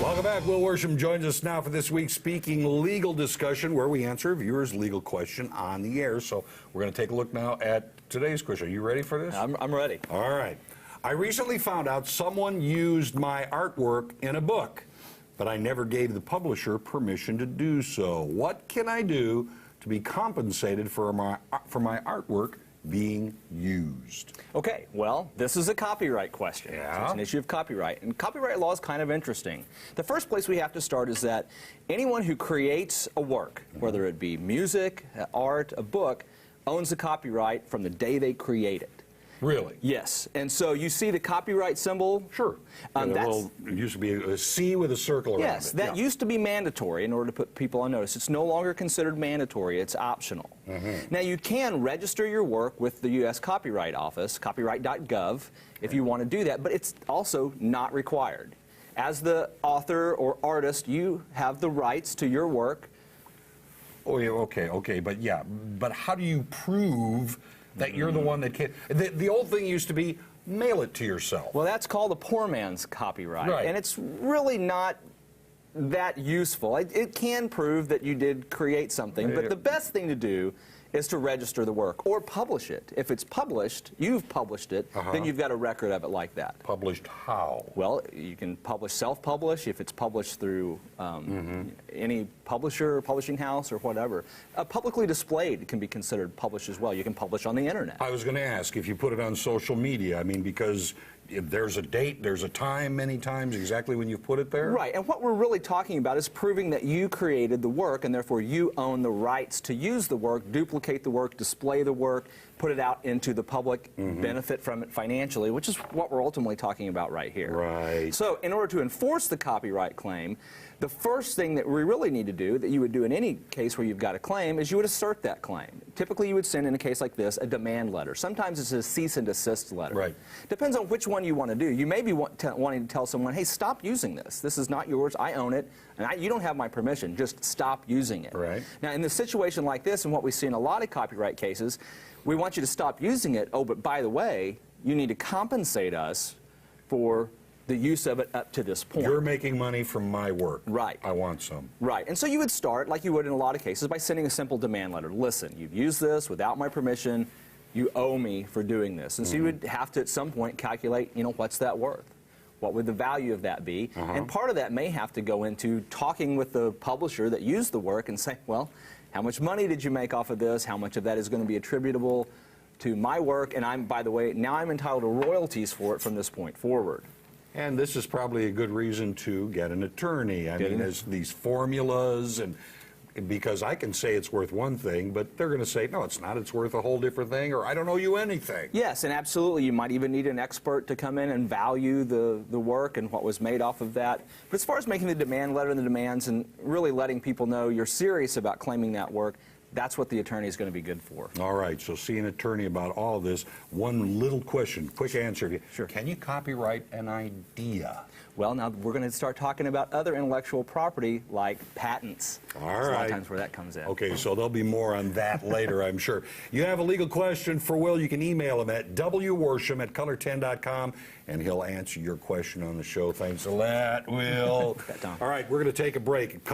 Welcome back. Will Worsham joins us now for this week's Speaking Legal discussion, where we answer a viewer's legal question on the air. So we're going to take a look now at today's question. Are you ready for this? I'm ready. All right. I recently found out someone used my artwork in a book, but I never gave the publisher permission to do so. What can I do to be compensated for my artwork being used? Okay, well, this is a copyright question. Yeah. So it's an issue of copyright. And copyright law is kind of interesting. The first place we have to start is that anyone who creates a work, whether it be music, art, a book, owns the copyright from the day they create it. Really? Yes. And so you see the copyright symbol? Sure. It used to be a C with a circle around it. Yes, that used to be mandatory in order to put people on notice. It's no longer considered mandatory. It's optional. Now, you can register your work with the U.S. Copyright Office, copyright.gov, if you want to do that, but it's also not required. As the author or artist, you have the rights to your work. Oh, yeah, okay, but how do you prove that you're the one that can't? The old thing used to be mail it to yourself. Well, that's called a poor man's copyright, right. And it's really not that useful. It can prove that you did create something, but the best thing to do is to register the work or publish it. If it's published, you've published it, then you've got a record of it like that. Published how? Well, you can publish, self-publish, if it's published through any publisher, publishing house, or whatever. Publicly displayed can be considered published as well. You can publish on the internet. I was going to ask if you put it on social media. I mean, because if there's a date, there's a time, many times, exactly when you put it there? Right, and what we're really talking about is proving that you created the work, and therefore you own the rights to use the work, duplicate the work, display the work, put it out into the public, benefit from it financially, which is what we're ultimately talking about right here. Right. So in order to enforce the copyright claim, the first thing that we really need to do, that you would do in any case where you've got a claim, is you would assert that claim. Typically you would send, in a case like this, a demand letter. Sometimes it's a cease and desist letter. Right. Depends on which one you want to do. You may be wanting to tell someone, hey, stop using this. This is not yours. I own it. And you don't have my permission. Just stop using it. Right. Now, in a situation like this, and what we see in a lot of copyright cases, we want you to stop using it. Oh, but by the way, you need to compensate us for the use of it up to this point. You're making money from my work. Right. I want some. Right. And so you would start, like you would in a lot of cases, by sending a simple demand letter. Listen, you've used this without my permission. You owe me for doing this. And so you would have to, at some point, calculate, what's that worth? What would the value of that be? And part of that may have to go into talking with the publisher that used the work and say, well, how much money did you make off of this? How much of that is going to be attributable to my work? And by the way, now I'm entitled to royalties for it from this point forward. And this is probably a good reason to get an attorney. I mean, there's these formulas, and because I can say it's worth one thing, but they're going to say, no, it's not. It's worth a whole different thing, or I don't owe you anything. Yes, and absolutely. You might even need an expert to come in and value the work and what was made off of that. But as far as making the demand letter and the demands and really letting people know you're serious about claiming that work, that's what the attorney is going to be good for. All right, so see an attorney about all of this. One little question, quick answer. Sure. Can you copyright an idea? Well, now we're going to start talking about other intellectual property like patents. All There's right. a lot of times where that comes in. Okay, so there'll be more on that later, I'm sure. You have a legal question for Will, you can email him at wworsham@color10.com, and he'll answer your question on the show. Thanks a lot, Will. All right, we're going to take a break.